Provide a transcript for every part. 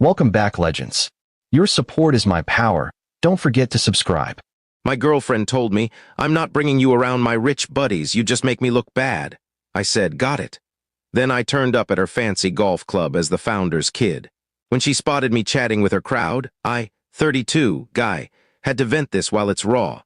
Welcome back, Legends. Your support is my power. Don't forget to subscribe. My girlfriend told me, I'm not bringing you around my rich buddies, you just make me look bad. I said, got it. Then I turned up at her fancy golf club as the founder's kid. When she spotted me chatting with her crowd, I, 32, guy, had to vent this while it's raw.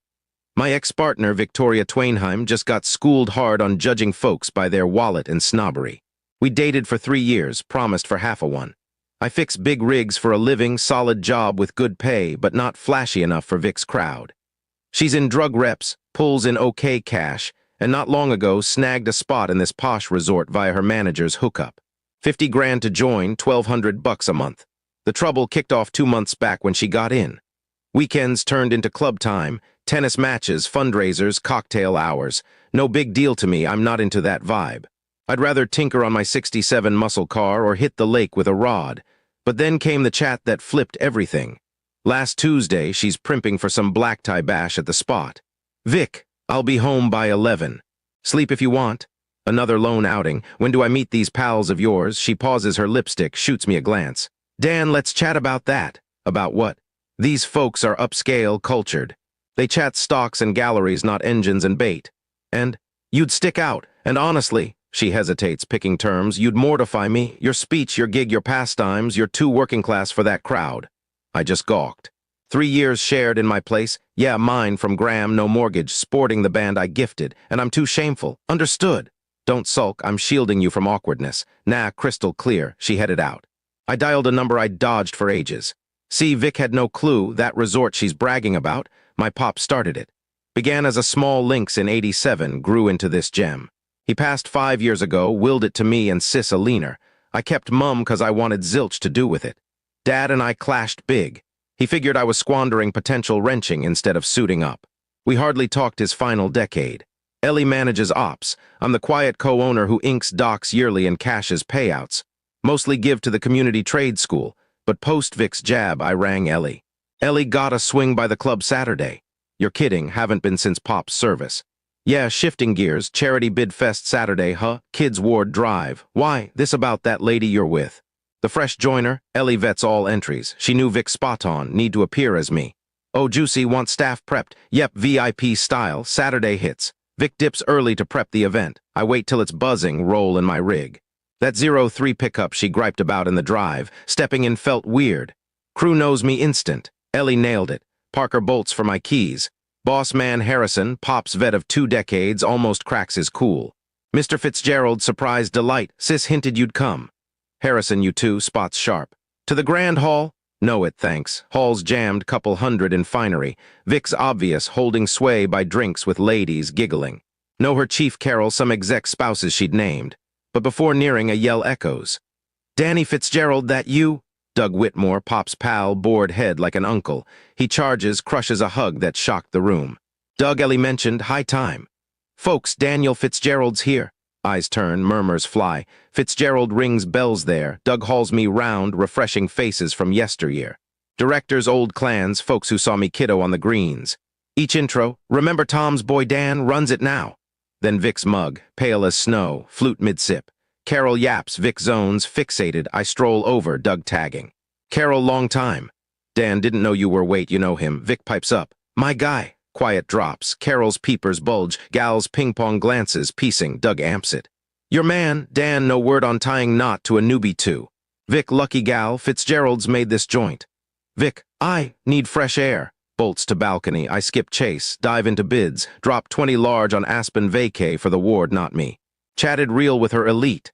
My ex-partner, Victoria Twainheim, just got schooled hard on judging folks by their wallet and snobbery. We dated for 3 years, promised for half a one. I fix big rigs for a living, solid job with good pay, but not flashy enough for Vic's crowd. She's in drug reps, pulls in okay cash, and not long ago snagged a spot in this posh resort via her manager's hookup. 50 grand to join, $1,200 a month. The trouble kicked off 2 months back when she got in. Weekends turned into club time, tennis matches, fundraisers, cocktail hours. No big deal to me, I'm not into that vibe. I'd rather tinker on my 67 muscle car or hit the lake with a rod. But then came the chat that flipped everything. Last Tuesday, she's primping for some black tie bash at the spot. Vic, I'll be home by 11. Sleep if you want. Another lone outing. When do I meet these pals of yours? She pauses her lipstick, shoots me a glance. Dan, let's chat about that. About what? These folks are upscale, cultured. They chat stocks and galleries, not engines and bait. And you'd stick out. And honestly, she hesitates, picking terms, you'd mortify me. Your speech, your gig, your pastimes, you're too working class for that crowd. I just gawked. 3 years shared in my place, yeah, mine from Graham, no mortgage, sporting the band I gifted, and I'm too shameful. Understood. Don't sulk, I'm shielding you from awkwardness. Nah, crystal clear, she headed out. I dialed a number I'd dodged for ages. See, Vic had no clue, that resort she's bragging about, my pop started it. Began as a small links in '87, grew into this gem. He passed 5 years ago, willed it to me and sis a leaner. I kept mum 'cause I wanted zilch to do with it. Dad and I clashed big. He figured I was squandering potential wrenching instead of suiting up. We hardly talked his final decade. Ellie manages ops. I'm the quiet co-owner who inks docs yearly and cashes payouts. Mostly give to the community trade school, but post Vic's jab, I rang Ellie. Ellie got a swing by the club Saturday. You're kidding, haven't been since Pop's service. Yeah, shifting gears, charity bid fest Saturday, huh? Kids Ward Drive. Why, this about that lady you're with. The fresh joiner, Ellie vets all entries. She knew Vic spot on, need to appear as me. Oh, Juicy, want staff prepped. Yep, VIP style, Saturday hits. Vic dips early to prep the event. I wait till it's buzzing, roll in my rig. That 03 pickup she griped about in the drive, stepping in felt weird. Crew knows me instant. Ellie nailed it. Parker bolts for my keys. Boss man Harrison, Pop's vet of 2 decades, almost cracks his cool. Mr. Fitzgerald, surprise delight. Sis hinted you'd come. Harrison, you two, spots sharp. To the Grand Hall? Know it, thanks. Hall's jammed, couple hundred in finery. Vic's obvious, holding sway by drinks with ladies giggling. Know her chief Carol, some exec spouses she'd named. But before nearing, a yell echoes. Danny Fitzgerald, that you? Doug Whitmore, Pop's pal, bored head like an uncle. He charges, crushes a hug that shocked the room. Doug, Ellie mentioned, high time. Folks, Daniel Fitzgerald's here. Eyes turn, murmurs fly. Fitzgerald rings bells there. Doug hauls me round, refreshing faces from yesteryear. Directors, old clans, folks who saw me kiddo on the greens. Each intro, remember Tom's boy Dan, runs it now. Then Vic's mug, pale as snow, flute mid-sip. Carol yaps, Vic zones, fixated, I stroll over, Doug tagging. Carol, long time. Dan, didn't know you were, wait, you know him. Vic pipes up. My guy. Quiet drops. Carol's peepers bulge. Gal's ping-pong glances, piecing. Doug amps it. Your man. Dan, no word on tying knot to a newbie too. Vic, lucky gal. Fitzgerald's made this joint. Vic, I need fresh air. Bolts to balcony. I skip chase. Dive into bids. Drop 20 large on Aspen vacay for the ward, not me. Chatted real with her elite.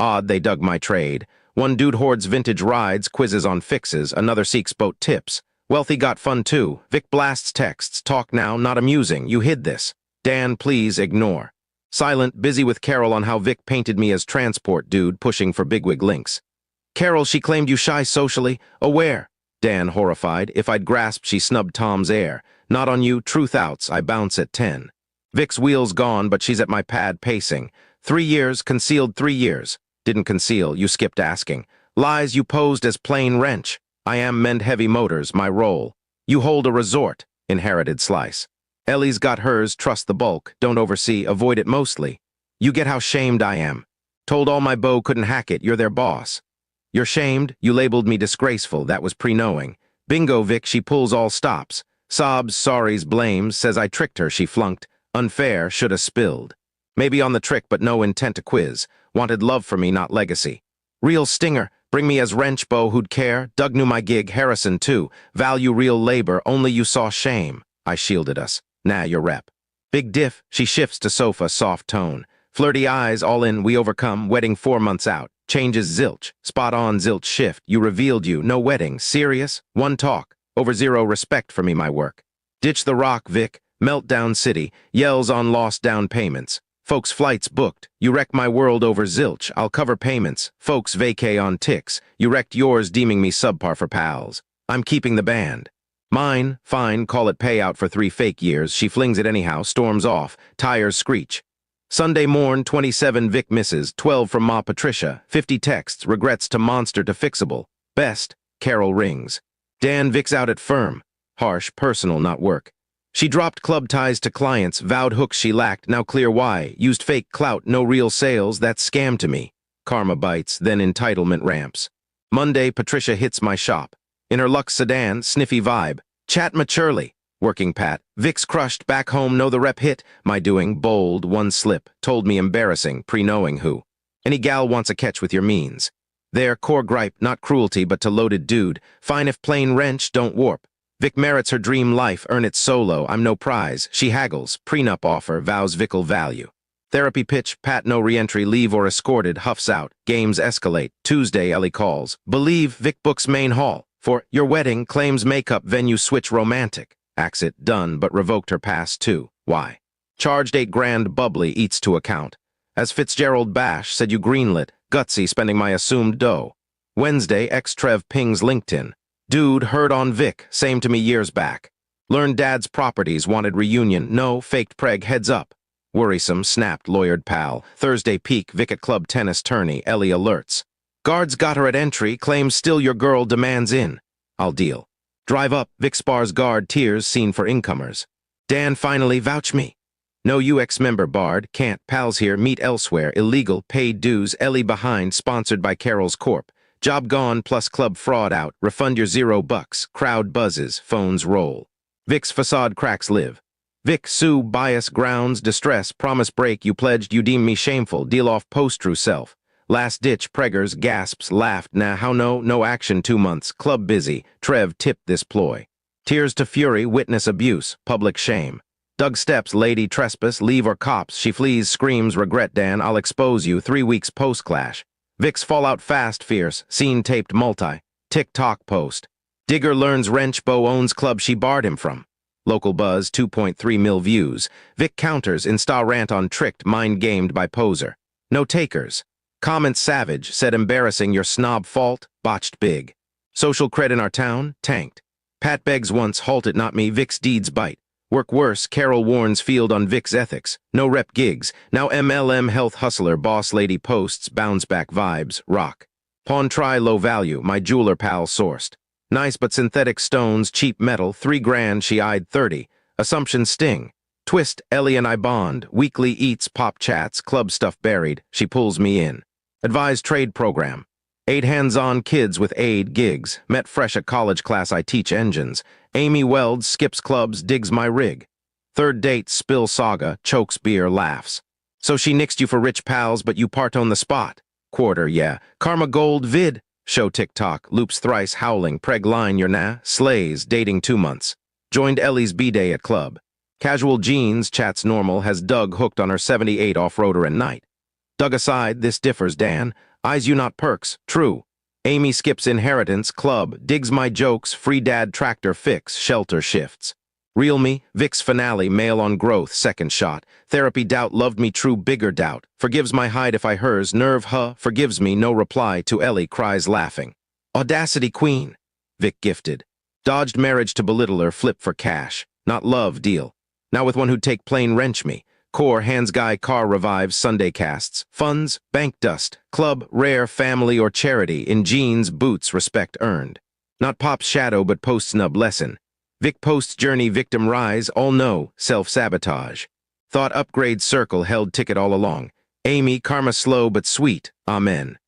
Odd they dug my trade. One dude hoards vintage rides, quizzes on fixes. Another seeks boat tips. Wealthy got fun too. Vic blasts texts. Talk now, not amusing. You hid this. Dan, please ignore. Silent, busy with Carol on how Vic painted me as transport dude pushing for bigwig links. Carol, she claimed you shy socially. Aware. Dan, horrified. If I'd grasped, she snubbed Tom's air. Not on you, truth outs. I bounce at 10. Vic's wheel's gone, but she's at my pad pacing. 3 years, concealed 3 years. Didn't conceal, you skipped asking. Lies, you posed as plain wrench. I am mend heavy motors, my role. You hold a resort, inherited slice. Ellie's got hers, trust the bulk, don't oversee, avoid it mostly. You get how shamed I am. Told all my beau couldn't hack it, you're their boss. You're shamed, you labeled me disgraceful, that was pre-knowing. Bingo Vic, she pulls all stops. Sobs, sorries, blames, says I tricked her, she flunked. Unfair, shoulda spilled. Maybe on the trick, but no intent to quiz. Wanted love for me, not legacy. Real stinger, bring me as wrenchbo who'd care. Doug knew my gig, Harrison too. Value real labor, only you saw shame. I shielded us. Nah, your rep. Big diff, she shifts to sofa, soft tone. Flirty eyes, all in, we overcome, wedding 4 months out. Changes zilch, spot on zilch shift. You revealed you, no wedding, serious? One talk, over 0 respect for me, my work. Ditch the rock, Vic, meltdown city, yells on lost down payments. Folks flights booked, you wreck my world over zilch, I'll cover payments. Folks vacay on ticks, you wrecked yours deeming me subpar for pals. I'm keeping the band. Mine, fine, call it payout for 3 fake years. She flings it anyhow, storms off, tires screech. Sunday morn, 27 Vic misses, 12 from Ma Patricia, 50 texts, regrets to monster to fixable. Best, Carol rings. Dan Vic's out at firm. Harsh, personal, not work. She dropped club ties to clients, vowed hooks she lacked, now clear why. Used fake clout, no real sales, that's scam to me. Karma bites, then entitlement ramps. Monday, Patricia hits my shop. In her Lux sedan, sniffy vibe. Chat maturely. Working Pat. Vic's crushed, back home, know the rep hit. My doing, bold, one slip. Told me embarrassing, pre-knowing who. Any gal wants a catch with your means. There, core gripe, not cruelty, but to loaded dude. Fine if plain wrench, don't warp. Vic merits her dream life, earn it solo, I'm no prize. She haggles, prenup offer, vows Vic'll value. Therapy pitch, Pat no reentry, leave or escorted, huffs out. Games escalate. Tuesday, Ellie calls. Believe Vic books main hall. For your wedding, claims makeup, venue switch romantic. Acts it done, but revoked her pass too. Why? Charged $8 bubbly, eats to account. As Fitzgerald Bash said you greenlit, gutsy spending my assumed dough. Wednesday, ex-Trev pings LinkedIn. Dude, heard on Vic, same to me years back. Learned dad's properties, wanted reunion, no, faked preg, heads up. Worrisome, snapped, lawyered pal. Thursday peak, Vic at club tennis tourney, Ellie alerts. Guards got her at entry, claims still your girl demands in. I'll deal. Drive up, Vic spars guard, tears, seen for incomers. Dan finally, vouch me. No UX member barred, can't, pals here, meet elsewhere, illegal, paid dues, Ellie behind, sponsored by Carol's Corp. Job gone plus club fraud out, refund your $0, crowd buzzes, phones roll. Vic's facade cracks live. Vic, sue, bias, grounds, distress, promise break, you pledged, you deem me shameful, deal off post-true self. Last ditch, preggers, gasps, laughed, nah, how no action 2 months, club busy, Trev tipped this ploy. Tears to fury, witness abuse, public shame. Doug steps, lady trespass, leave or cops, she flees, screams, regret Dan, I'll expose you, 3 weeks post-clash. Vic's fallout fast, fierce, scene taped multi. TikTok post. Digger learns wrenchbo owns club she barred him from. Local buzz, 2.3 mil views. Vic counters, Insta rant on tricked, mind-gamed by poser. No takers. Comments savage, said embarrassing your snob fault, botched big. Social cred in our town, tanked. Pat begs once, halt it not me, Vic's deeds bite. Work worse, Carol warns field on Vic's ethics. No rep gigs. Now MLM health hustler, boss lady posts, bounce back vibes, rock. Pawn try low value, my jeweler pal sourced. Nice but synthetic stones, cheap metal, $3 she eyed 30. Assumption sting. Twist, Ellie and I bond. Weekly eats, pop chats, club stuff buried. She pulls me in. Advised trade program. 8 hands-on kids with aid gigs. Met fresh at college class I teach engines. Amy welds, skips clubs, digs my rig. Third date, spill saga, chokes beer, laughs. So she nixed you for rich pals, but you part on the spot. Quarter, yeah. Karma gold vid. Show TikTok, loops thrice, howling, preg line, you're nah. Slays, dating 2 months. Joined Ellie's B-day at club. Casual jeans, chats normal, has Doug hooked on her 78 off-roader and night. Doug aside, this differs, Dan. Eyes you not perks, true. Amy skips inheritance, club, digs my jokes, free dad tractor fix, shelter shifts. Real me, Vic's finale, male on growth, second shot. Therapy doubt, loved me true, bigger doubt. Forgives my hide if I hers, nerve forgives me, no reply, to Ellie cries laughing. Audacity queen, Vic gifted. Dodged marriage to belittle her, flip for cash. Not love, deal. Now with one who'd take plain wrench me. Core, hands guy, car revives, Sunday casts. Funds, bank dust. Club, rare, family or charity. In jeans, boots, respect earned. Not pop's shadow, but post-snub lesson. Vic posts journey, victim rise, all know, self-sabotage. Thought upgrade circle, held ticket all along. Amy, karma slow but sweet, amen.